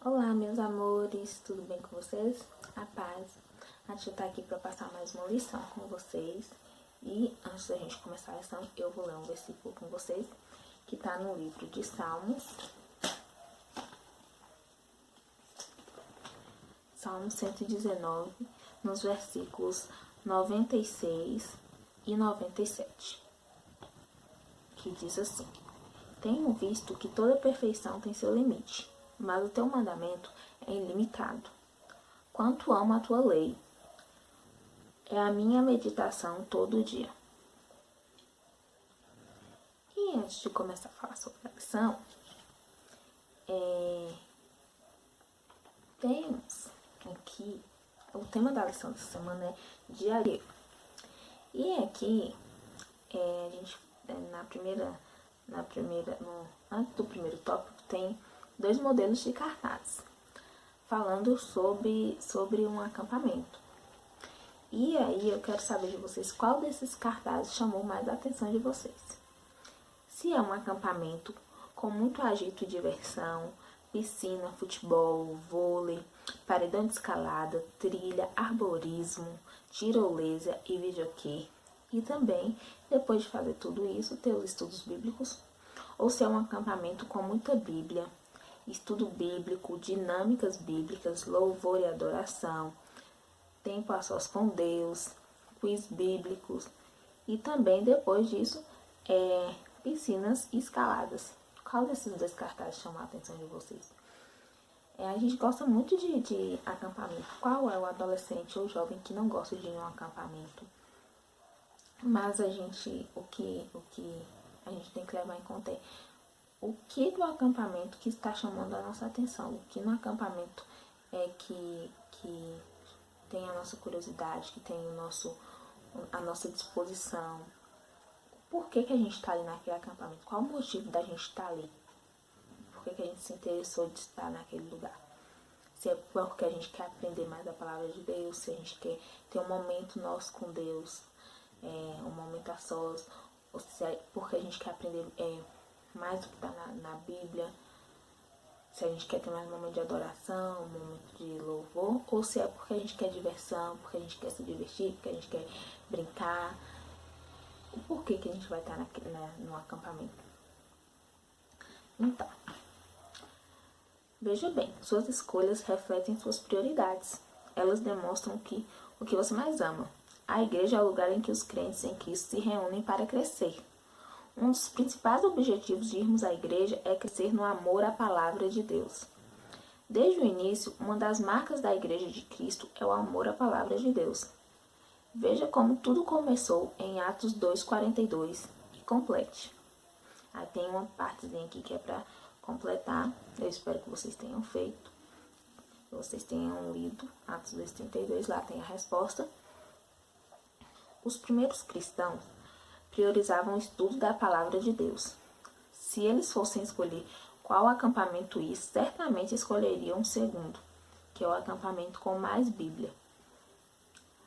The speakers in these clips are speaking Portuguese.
Olá, meus amores, tudo bem com vocês? A paz. A tia tá aqui para passar mais uma lição com vocês. E antes da gente começar a lição, eu vou ler um versículo com vocês, que tá no livro de Salmos. Salmo 119, nos versículos 96 e 97, que diz assim: Tenho visto que toda perfeição tem seu limite, mas o teu mandamento é ilimitado. Quanto amo a tua lei, é a minha meditação todo dia. E antes de começar a falar sobre a lição, temos aqui, o tema da lição dessa semana é diário. E aqui, a gente, antes do primeiro tópico, tem dois modelos de cartazes, falando sobre um acampamento. E aí eu quero saber de vocês qual desses cartazes chamou mais a atenção de vocês. Se é um acampamento com muito agito e diversão, piscina, futebol, vôlei, paredão de escalada, trilha, arborismo, tirolesa e videokê. E também, depois de fazer tudo isso, ter os estudos bíblicos. Ou se é um acampamento com muita Bíblia, estudo bíblico, dinâmicas bíblicas, louvor e adoração, tempo a sós com Deus, quiz bíblicos e também depois disso piscinas e escaladas. Qual desses dois cartazes chamou a atenção de vocês? A gente gosta muito de acampamento. Qual é o adolescente ou jovem que não gosta de ir em um acampamento? Mas o que a gente tem que levar em conta é o que do acampamento que está chamando a nossa atenção, o que no acampamento é que tem a nossa curiosidade, que tem a nossa disposição. Por que a gente está ali naquele acampamento? Qual o motivo da gente estar ali? Por que a gente se interessou de estar naquele lugar? Se é porque a gente quer aprender mais da palavra de Deus, se a gente quer ter um momento nosso com Deus, um momento a sós, ou se é porque a gente quer aprender mais do que está na Bíblia, se a gente quer ter mais um momento de adoração, um momento de louvor, ou se é porque a gente quer diversão, porque a gente quer se divertir, porque a gente quer brincar. O porquê que a gente vai estar no acampamento? Então, veja bem, suas escolhas refletem suas prioridades. Elas demonstram o que você mais ama. A igreja é o lugar em que os crentes em Cristo se reúnem para crescer. Um dos principais objetivos de irmos à igreja é crescer no amor à palavra de Deus. Desde o início, uma das marcas da Igreja de Cristo é o amor à palavra de Deus. Veja como tudo começou em Atos 2:42 e complete. Aí tem uma partezinha aqui que é para completar. Eu espero que vocês tenham feito, que vocês tenham lido Atos 2:32, lá tem a resposta. Os primeiros cristãos priorizavam o estudo da palavra de Deus. Se eles fossem escolher qual acampamento ir, certamente escolheriam o segundo, que é o acampamento com mais Bíblia.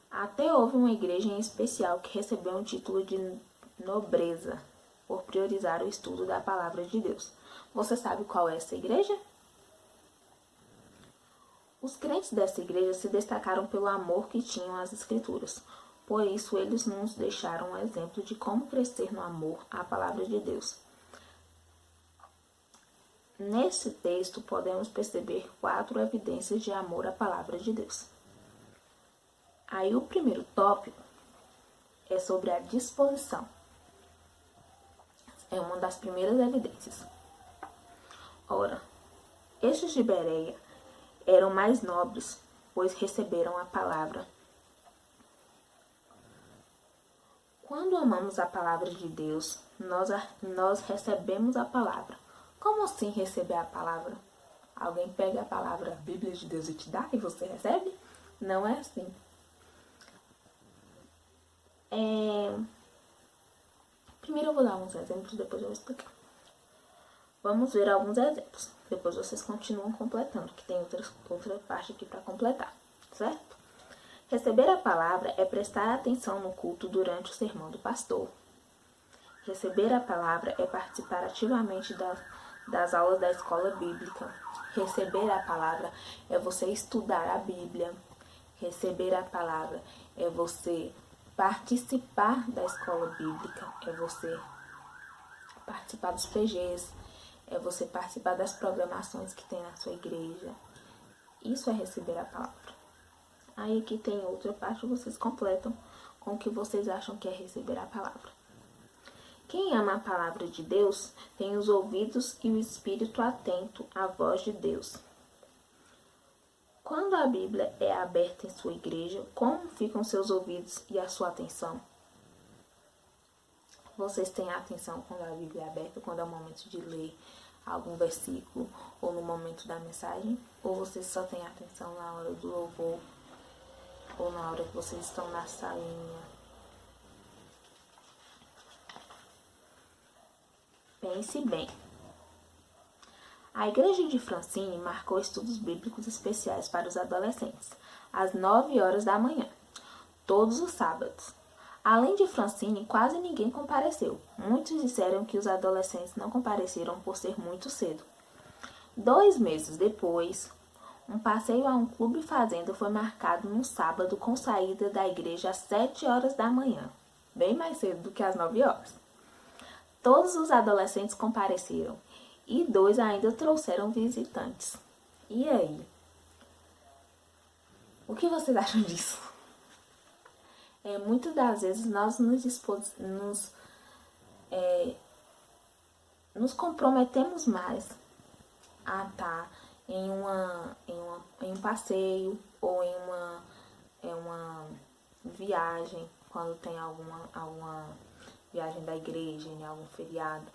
Até houve uma igreja em especial que recebeu um título de nobreza por priorizar o estudo da palavra de Deus. Você sabe qual é essa igreja? Os crentes dessa igreja se destacaram pelo amor que tinham às Escrituras. Por isso, eles nos deixaram um exemplo de como crescer no amor à palavra de Deus. Nesse texto, podemos perceber 4 evidências de amor à palavra de Deus. Aí, o primeiro tópico é sobre a disposição. É uma das primeiras evidências. Ora, estes de Bereia eram mais nobres, pois receberam a palavra. Quando amamos a palavra de Deus, nós recebemos a palavra. Como assim receber a palavra? Alguém pega a palavra, a Bíblia de Deus, e te dá e você recebe? Não é assim. Primeiro eu vou dar uns exemplos, depois eu vou explicar. Vamos ver alguns exemplos. Depois vocês continuam completando, que tem outra parte aqui para completar, certo? Receber a palavra é prestar atenção no culto durante o sermão do pastor. Receber a palavra é participar ativamente das aulas da escola bíblica. Receber a palavra é você estudar a Bíblia. Receber a palavra é você participar da escola bíblica, é você participar dos PGs, é você participar das programações que tem na sua igreja. Isso é receber a palavra. Aí aqui tem outra parte, vocês completam com o que vocês acham que é receber a palavra. Quem ama a palavra de Deus tem os ouvidos e o espírito atento à voz de Deus. Quando a Bíblia é aberta em sua igreja, como ficam seus ouvidos e a sua atenção? Vocês têm atenção quando a Bíblia é aberta, quando é o momento de ler algum versículo ou no momento da mensagem? Ou vocês só têm atenção na hora do louvor ou na hora que vocês estão na salinha? Pense bem. A igreja de Francine marcou estudos bíblicos especiais para os adolescentes, às 9 horas da manhã, todos os sábados. Além de Francine, quase ninguém compareceu. Muitos disseram que os adolescentes não compareceram por ser muito cedo. 2 meses depois, um passeio a um clube fazenda foi marcado no sábado com saída da igreja às 7 horas da manhã, bem mais cedo do que às 9 horas. Todos os adolescentes compareceram e 2 ainda trouxeram visitantes. E aí? O que vocês acham disso? Muitas das vezes nós nos comprometemos mais a estar em um passeio ou em uma viagem, quando tem alguma viagem da igreja, em algum feriado,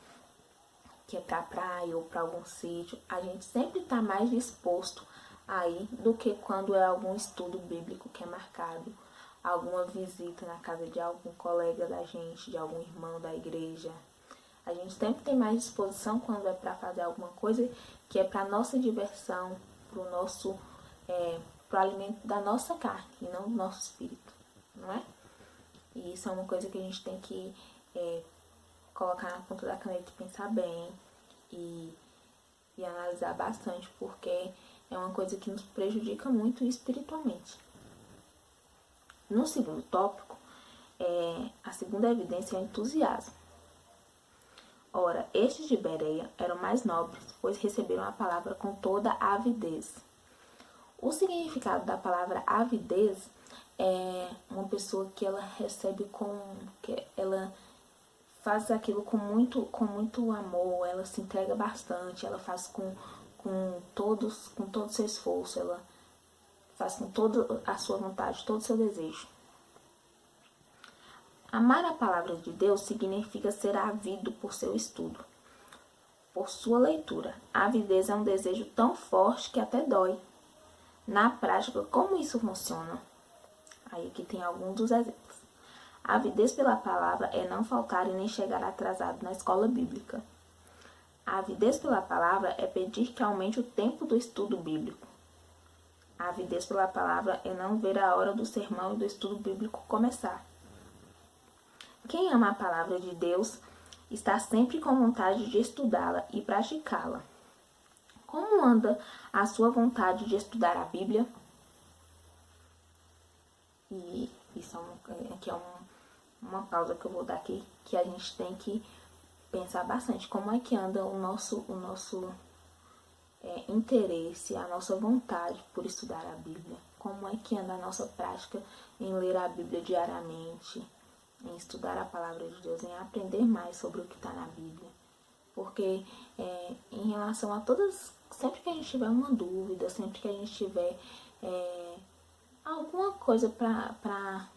que é pra praia ou pra algum sítio. A gente sempre tá mais disposto a ir do que quando é algum estudo bíblico que é marcado, alguma visita na casa de algum colega da gente, de algum irmão da igreja. A gente sempre tem mais disposição quando é para fazer alguma coisa que é para nossa diversão, pro alimento da nossa carne e não do nosso espírito, não é? E isso é uma coisa que a gente tem que colocar na ponta da caneta e pensar bem e analisar bastante, porque é uma coisa que nos prejudica muito espiritualmente. No segundo tópico, a segunda evidência é o entusiasmo. Ora, estes de Bereia eram mais nobres, pois receberam a palavra com toda a avidez. O significado da palavra avidez é uma pessoa que ela recebe que ela faz aquilo com muito amor, ela se entrega bastante, ela faz com todo o seu esforço, ela faz com toda a sua vontade, todo o seu desejo. Amar a palavra de Deus significa ser ávido por seu estudo, por sua leitura. A avidez é um desejo tão forte que até dói. Na prática, como isso funciona? Aí aqui tem alguns dos exemplos. A avidez pela palavra é não faltar e nem chegar atrasado na escola bíblica. A avidez pela palavra é pedir que aumente o tempo do estudo bíblico. A avidez pela palavra é não ver a hora do sermão e do estudo bíblico começar. Quem ama a palavra de Deus está sempre com vontade de estudá-la e praticá-la. Como anda a sua vontade de estudar a Bíblia? E isso aqui é uma pausa que eu vou dar aqui, que a gente tem que pensar bastante. Como é que anda o nosso interesse, a nossa vontade por estudar a Bíblia? Como é que anda a nossa prática em ler a Bíblia diariamente, em estudar a palavra de Deus, em aprender mais sobre o que está na Bíblia? Porque em relação a todas, sempre que a gente tiver uma dúvida, sempre que a gente tiver alguma coisa para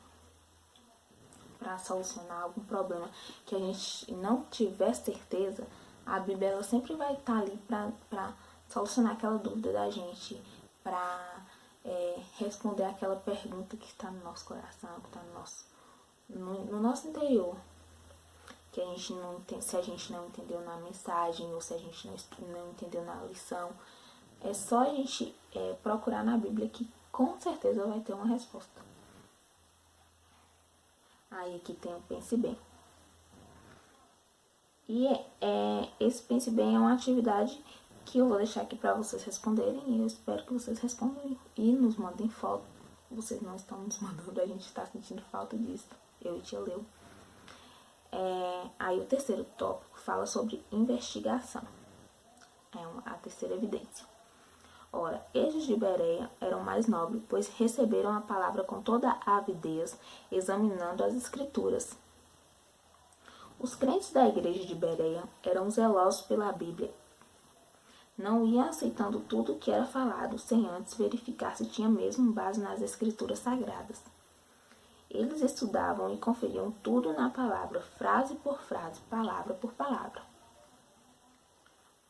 solucionar algum problema que a gente não tiver certeza, a Bíblia ela sempre vai estar ali para solucionar aquela dúvida da gente, para responder aquela pergunta que está no nosso coração, que está no nosso interior, que a gente não se a gente não entendeu na mensagem ou se a gente não entendeu na lição. É só a gente procurar na Bíblia que com certeza vai ter uma resposta. Aí aqui tem o Pense Bem. E esse Pense Bem é uma atividade que eu vou deixar aqui para vocês responderem, e eu espero que vocês respondam e nos mandem foto. Vocês não estão nos mandando, a gente está sentindo falta disso, eu e tia Leu. Aí o terceiro tópico fala sobre investigação, a terceira evidência. Ora, estes de Bereia eram mais nobres, pois receberam a palavra com toda a avidez, examinando as escrituras. Os crentes da igreja de Bereia eram zelosos pela Bíblia. Não iam aceitando tudo o que era falado, sem antes verificar se tinha mesmo base nas escrituras sagradas. Eles estudavam e conferiam tudo na palavra, frase por frase, palavra por palavra.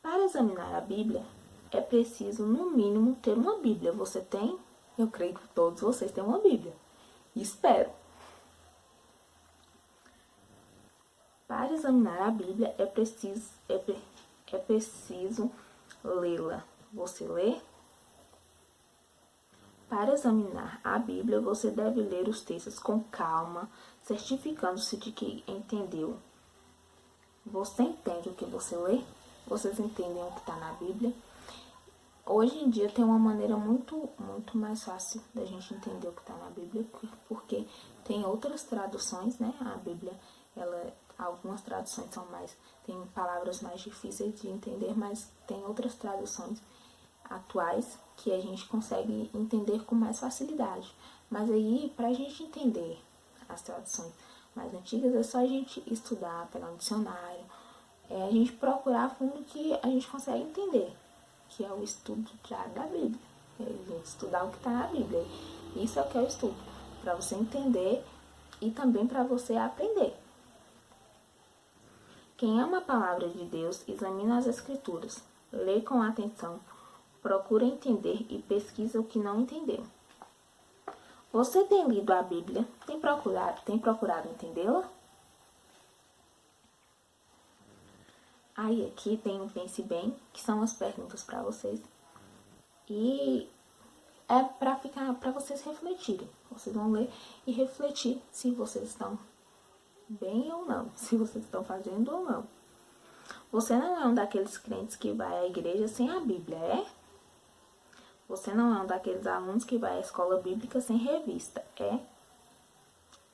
Para examinar a Bíblia, é preciso, no mínimo, ter uma Bíblia. Você tem? Eu creio que todos vocês têm uma Bíblia. Espero. Para examinar a Bíblia, é preciso lê-la. Você lê? Para examinar a Bíblia, você deve ler os textos com calma, certificando-se de que entendeu. Você entende o que você lê? Vocês entendem o que está na Bíblia? Hoje em dia tem uma maneira muito mais fácil da gente entender o que está na Bíblia, porque tem outras traduções, né? A Bíblia, algumas traduções tem palavras mais difíceis de entender, mas tem outras traduções atuais que a gente consegue entender com mais facilidade. Mas aí, para a gente entender as traduções mais antigas, é só a gente estudar, pegar um dicionário, a gente procurar a fundo que a gente consegue entender, que é o estudo diário da Bíblia. A gente estudar o que está na Bíblia. Isso é o que é o estudo, para você entender e também para você aprender. Quem ama a palavra de Deus, examina as Escrituras, lê com atenção, procura entender e pesquisa o que não entendeu. Você tem lido a Bíblia? Tem procurado entendê-la? Aí aqui tem o Pense Bem, que são as perguntas para vocês. E é para vocês refletirem. Vocês vão ler e refletir se vocês estão bem ou não, se vocês estão fazendo ou não. Você não é um daqueles crentes que vai à igreja sem a Bíblia, é? Você não é um daqueles alunos que vai à escola bíblica sem revista, é?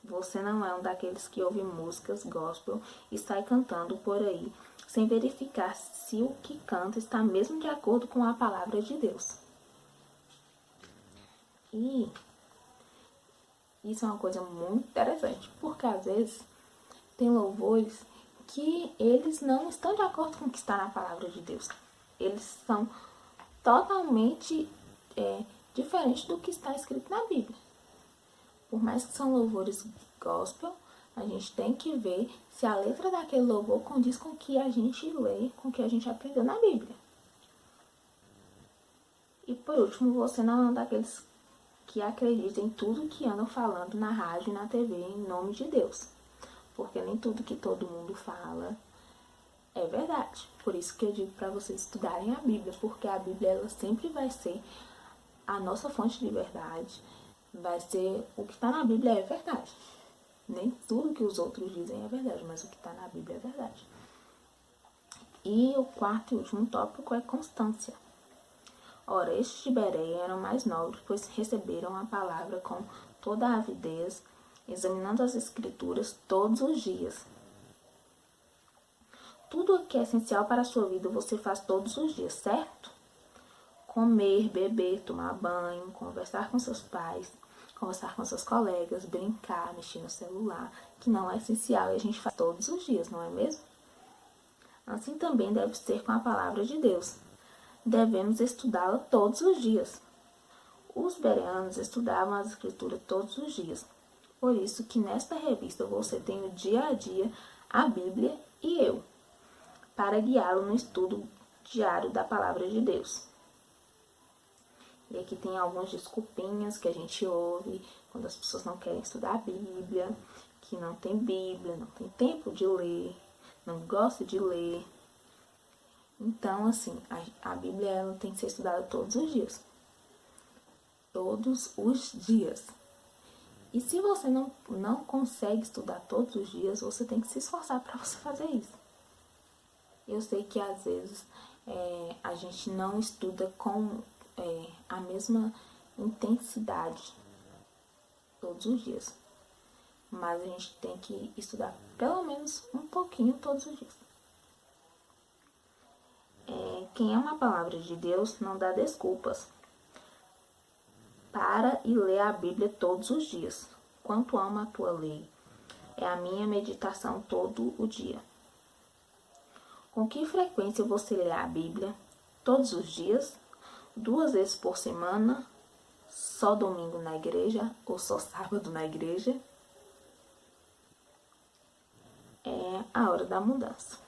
Você não é um daqueles que ouve músicas gospel e sai cantando por aí, sem verificar se o que canta está mesmo de acordo com a palavra de Deus. E isso é uma coisa muito interessante, porque às vezes tem louvores que eles não estão de acordo com o que está na palavra de Deus. Eles são totalmente diferentes do que está escrito na Bíblia. Por mais que são louvores gospel, a gente tem que ver se a letra daquele louvor condiz com o que a gente lê, com o que a gente aprendeu na Bíblia. E por último, você não é um daqueles que acreditam em tudo que andam falando na rádio e na TV em nome de Deus. Porque nem tudo que todo mundo fala é verdade. Por isso que eu digo para vocês estudarem a Bíblia, porque a Bíblia ela sempre vai ser a nossa fonte de verdade. Vai ser o que está na Bíblia é verdade. Nem tudo que os outros dizem é verdade, mas o que está na Bíblia é verdade. E o quarto e último tópico é constância. Ora, estes de Bereia eram mais nobres, pois receberam a palavra com toda a avidez, examinando as escrituras todos os dias. Tudo o que é essencial para a sua vida você faz todos os dias, certo? Comer, beber, tomar banho, conversar com seus pais, conversar com seus colegas, brincar, mexer no celular, que não é essencial e a gente faz todos os dias, não é mesmo? Assim também deve ser com a palavra de Deus. Devemos estudá-la todos os dias. Os bereanos estudavam as escrituras todos os dias. Por isso que nesta revista você tem o dia a dia, a Bíblia e eu, para guiá-lo no estudo diário da palavra de Deus. E aqui tem algumas desculpinhas que a gente ouve quando as pessoas não querem estudar a Bíblia, que não tem Bíblia, não tem tempo de ler, não gosta de ler. Então, assim, a Bíblia ela tem que ser estudada todos os dias. Todos os dias. E se você não consegue estudar todos os dias, você tem que se esforçar para você fazer isso. Eu sei que às vezes a gente não estuda com a mesma intensidade todos os dias. Mas a gente tem que estudar pelo menos um pouquinho todos os dias. Quem ama a palavra de Deus não dá desculpas. Para e lê a Bíblia todos os dias. Quanto amo a tua lei. É a minha meditação todo o dia. Com que frequência você lê a Bíblia? Todos os dias? 2 vezes por semana? Só domingo na igreja? Ou só sábado na igreja? É a hora da mudança.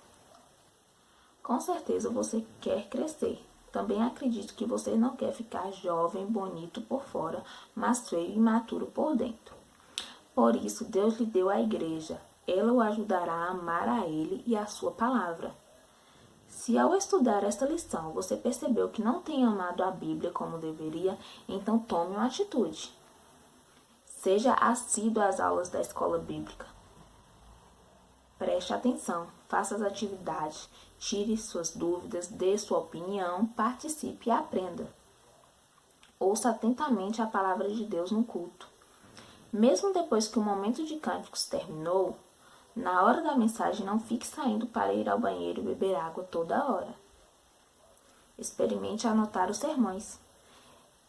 Com certeza você quer crescer. Também acredito que você não quer ficar jovem, bonito por fora, mas feio e imaturo por dentro. Por isso, Deus lhe deu a igreja. Ela o ajudará a amar a Ele e a sua palavra. Se ao estudar esta lição você percebeu que não tem amado a Bíblia como deveria, então tome uma atitude. Seja assíduo às aulas da escola bíblica. Preste atenção, faça as atividades, tire suas dúvidas, dê sua opinião, participe e aprenda. Ouça atentamente a palavra de Deus no culto. Mesmo depois que o momento de cânticos terminou, na hora da mensagem não fique saindo para ir ao banheiro e beber água toda hora. Experimente anotar os sermões.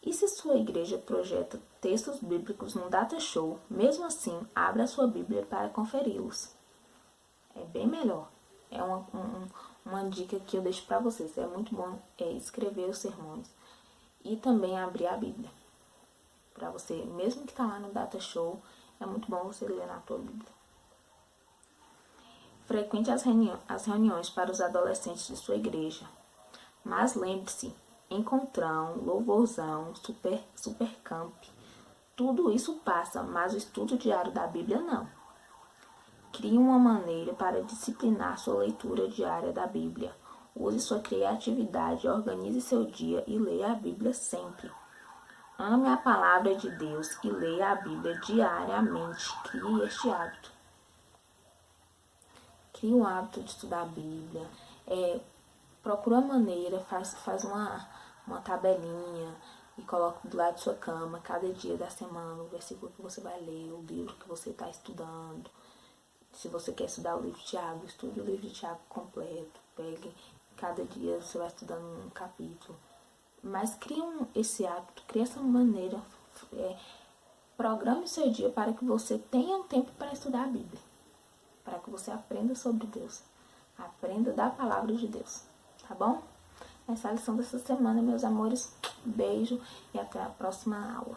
E se sua igreja projeta textos bíblicos no data show, mesmo assim, abra sua Bíblia para conferi-los. É bem melhor. É uma dica que eu deixo para vocês. É muito bom escrever os sermões e também abrir a Bíblia. Para você, mesmo que está lá no data show, é muito bom você ler na tua Bíblia. Frequente as reuniões para os adolescentes de sua igreja. Mas lembre-se, encontrão, louvorzão, supercamp, tudo isso passa, mas o estudo diário da Bíblia não. Crie uma maneira para disciplinar sua leitura diária da Bíblia. Use sua criatividade, organize seu dia e leia a Bíblia sempre. Ame a palavra de Deus e leia a Bíblia diariamente. Crie este hábito. Crie um hábito de estudar a Bíblia. Procura uma maneira, faz uma tabelinha e coloca do lado de sua cama, cada dia da semana, o versículo que você vai ler, o livro que você está estudando. Se você quer estudar o livro de Tiago, estude o livro de Tiago completo. Pegue, cada dia você vai estudando um capítulo. Mas crie esse hábito, crie essa maneira. Programe o seu dia para que você tenha um tempo para estudar a Bíblia. Para que você aprenda sobre Deus. Aprenda da palavra de Deus. Tá bom? Essa é a lição dessa semana, meus amores. Beijo e até a próxima aula.